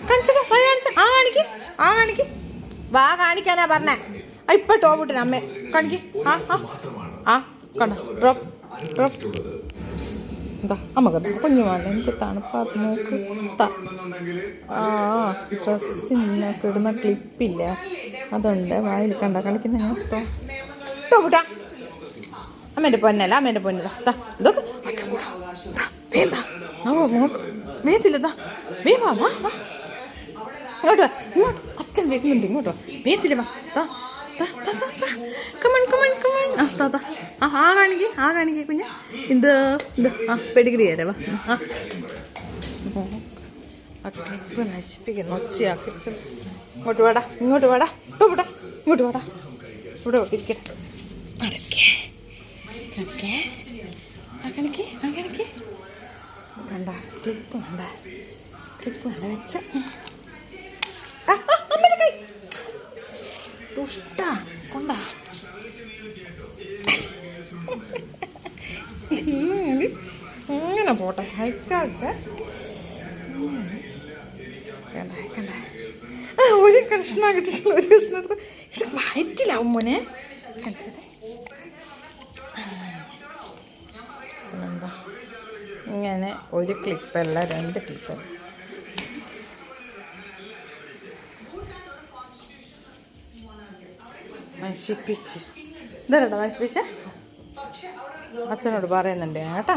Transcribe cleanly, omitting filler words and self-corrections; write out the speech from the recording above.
കാണിച്ചോ കാണിക്ക് വാ കാണിക്കാനാ പറഞ്ഞേ. ഇപ്പൊ ടോപ്പിട്ടിന് അമ്മേ കാണിക്ക്. കണ്ടോ ഡ്രോപ്പ് എന്താ അമ്മക്കെന്താ കുഞ്ഞുമാല എനിക്ക് തണുപ്പാത്ത നോക്ക്. ഡ്രസ്സിനൊക്കെ ഇടുന്ന ക്ലിപ്പില്ല, അതുണ്ട്. വായിൽ കണ്ട കളിക്കുന്ന ടോപ്പിട്ടാ. അമ്മേൻ്റെ പൊന്നല്ല, അമ്മേൻ്റെ പൊന്നതാ. ഇതൊക്കെ വേന്താ വേത്തില്ലതാ. വേവാ വാ വാ ഇങ്ങോട്ട് വാ, ഇങ്ങോട്ട് അച്ഛൻ വരുന്നുണ്ട്. ഇങ്ങോട്ട് വാ, വേത്തില്ല വാ. കാണിക്കേ കുഞ്ഞ. ഇത് പെഡിഗ്രി തരാ വാ. ക്ലിപ്പ് നശിപ്പിക്കുന്നു, ഒച്ചയാക്കി. ഇങ്ങോട്ട് വാടാ, ഇങ്ങോട്ട് വാടാ, ഇവിടെ വാടാ, ഇവിടെ ഇരിക്കട്ടെ. കാണിക്കേ കണ്ട ക്ലിപ്പ് കണ്ട വെച്ച ദുഷ്ട കൊണ്ട. അങ്ങനെ പോട്ടെ, ഹൈറ്റാട്ടെ. കണ്ട ഒരു കഷ്ണ കിട്ടിയിട്ടില്ല, ഒരു കഷ്ണം എടുത്ത് വയറ്റിലാവും മോനെ. എന്താ ഇങ്ങനെ ഒരു ക്ലിപ്പല്ല, 2 ക്ലിപ്പ്. നശിപ്പിച്ച് ഇതല്ലടാ നശിപ്പിച്ച. അച്ഛനോട് പറയുന്നുണ്ട് കേട്ടോ.